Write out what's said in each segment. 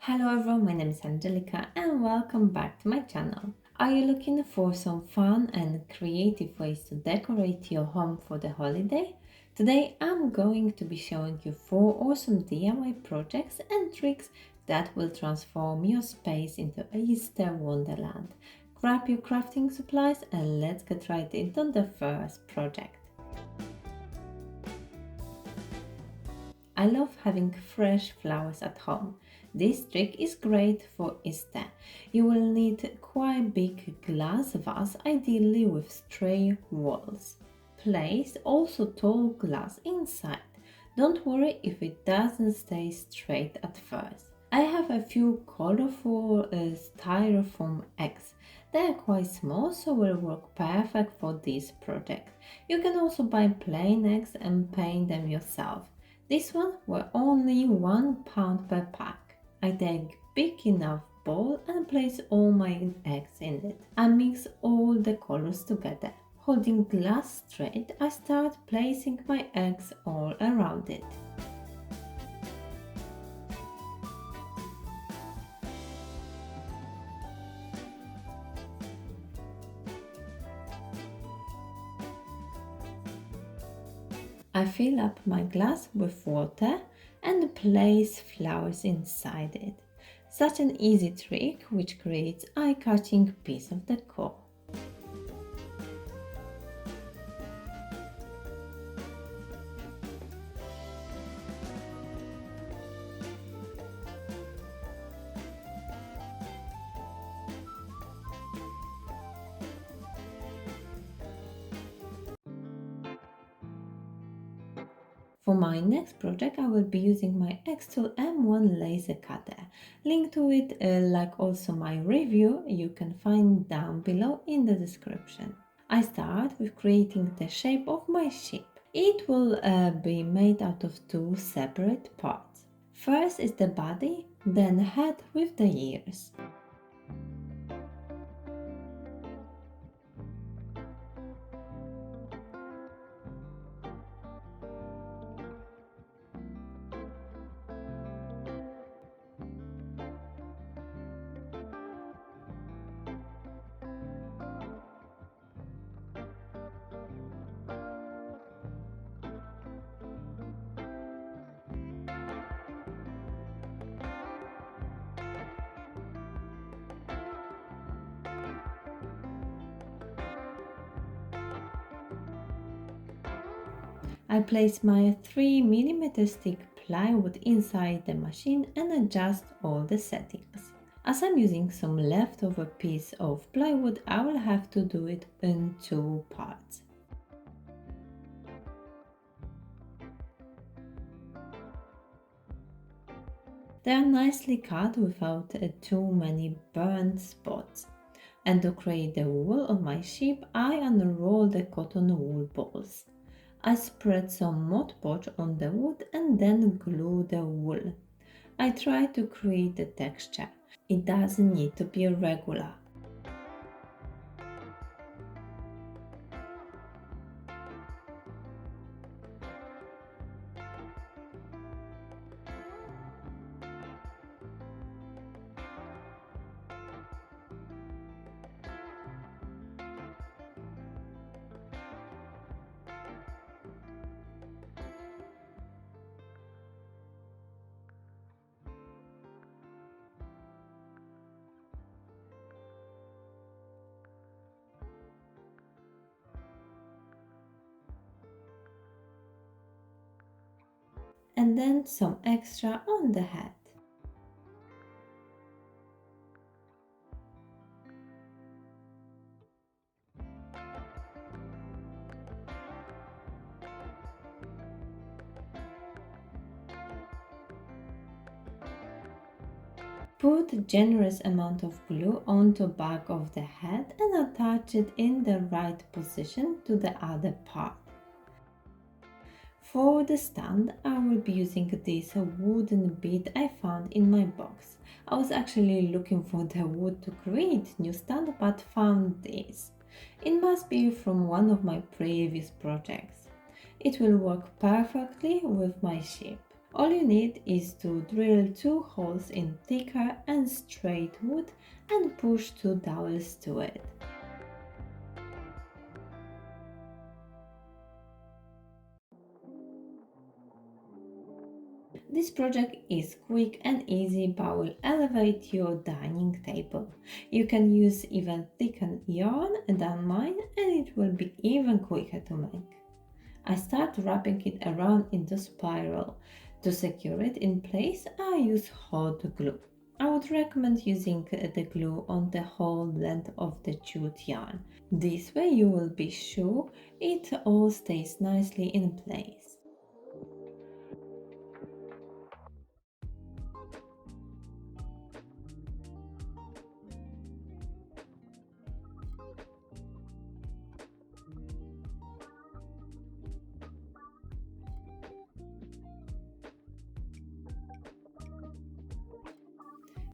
Hello everyone, my name is Angelica and welcome back to my channel. Are you looking for some fun and creative ways to decorate your home for the holiday? Today I'm going to be showing you 4 awesome DIY projects and tricks that will transform your space into a Easter wonderland. Grab your crafting supplies and let's get right into the first project. I love having fresh flowers at home. This trick is great for Easter. You will need quite big glass vase, ideally with straight walls. Place also tall glass inside. Don't worry if it doesn't stay straight at first. I have a few colorful styrofoam eggs. They are quite small, so will work perfect for this project. You can also buy plain eggs and paint them yourself. This one were only £1 per pack. I take big enough bowl and place all my eggs in it. I mix all the colors together. Holding glass straight, I start placing my eggs all around it. I fill up my glass with water and place flowers inside it. Such an easy trick which creates eye-catching piece of decor. For my next project, I will be using my X-Tool M1 laser cutter. Link to it, like also my review, you can find down below in the description. I start with creating the shape of my ship. It will be made out of 2 separate parts. First is the body, then head with the ears. I place my 3mm thick plywood inside the machine and adjust all the settings. As I'm using some leftover piece of plywood, I will have to do it in 2 parts. They are nicely cut without too many burnt spots. And to create the wool on my sheep, I unroll the cotton wool balls. I spread some Mod Podge on the wood and then glue the wool. I try to create a texture. It doesn't need to be regular. And then some extra on the head. Put a generous amount of glue onto the back of the head and attach it in the right position to the other part. For the stand, I will be using this wooden bit I found in my box. I was actually looking for the wood to create new stand but found this. It must be from one of my previous projects. It will work perfectly with my shape. All you need is to drill 2 holes in thicker and straight wood and push 2 dowels to it. This project is quick and easy but will elevate your dining table. You can use even thicker yarn than mine and it will be even quicker to make. I start wrapping it around in the spiral. To secure it in place, I use hot glue. I would recommend using the glue on the whole length of the jute yarn. This way you will be sure it all stays nicely in place.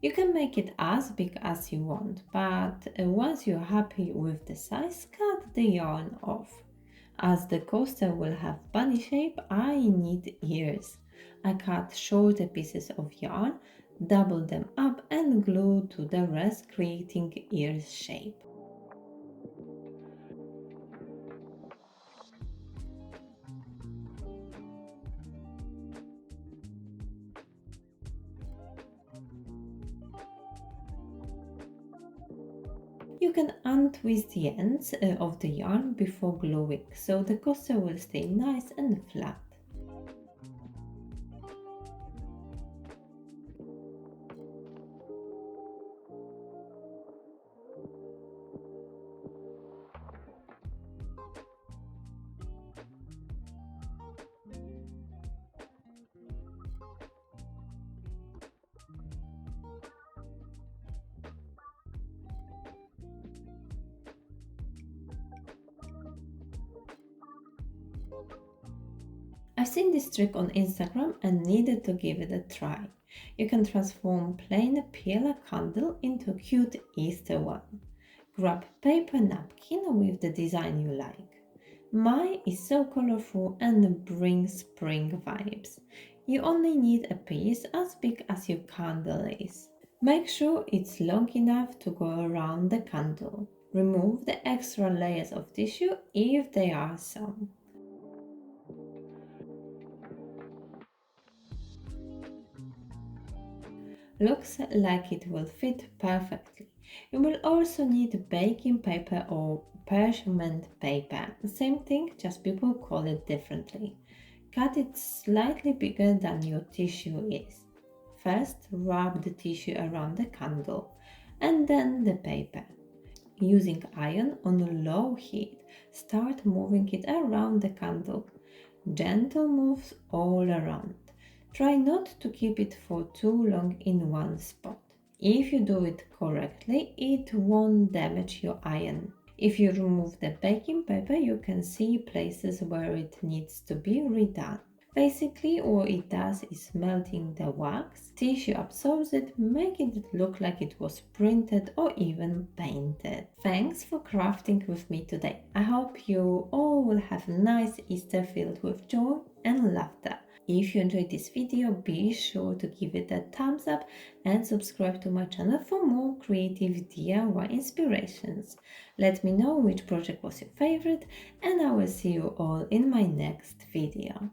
You can make it as big as you want, but once you're happy with the size, cut the yarn off. As the coaster will have bunny shape, I need ears. I cut shorter pieces of yarn, double them up and glue to the rest, creating ears shape. You can untwist the ends of the yarn before gluing, so the coaster will stay nice and flat. I've seen this trick on Instagram and needed to give it a try. You can transform plain peel candle into a cute Easter one. Grab paper napkin with the design you like. Mine is so colorful and brings spring vibes. You only need a piece as big as your candle is. Make sure it's long enough to go around the candle. Remove the extra layers of tissue if there are some. Looks like it will fit perfectly. You will also need baking paper or parchment paper. Same thing, just people call it differently. Cut it slightly bigger than your tissue is. First, wrap the tissue around the candle and then the paper. Using iron on low heat, start moving it around the candle. Gentle moves all around. Try not to keep it for too long in one spot. If you do it correctly, it won't damage your iron. If you remove the baking paper, you can see places where it needs to be redone. Basically, all it does is melting the wax, tissue absorbs it, making it look like it was printed or even painted. Thanks for crafting with me today. I hope you all will have a nice Easter filled with joy and laughter. If you enjoyed this video, be sure to give it a thumbs up and subscribe to my channel for more creative DIY inspirations. Let me know which project was your favorite and I will see you all in my next video.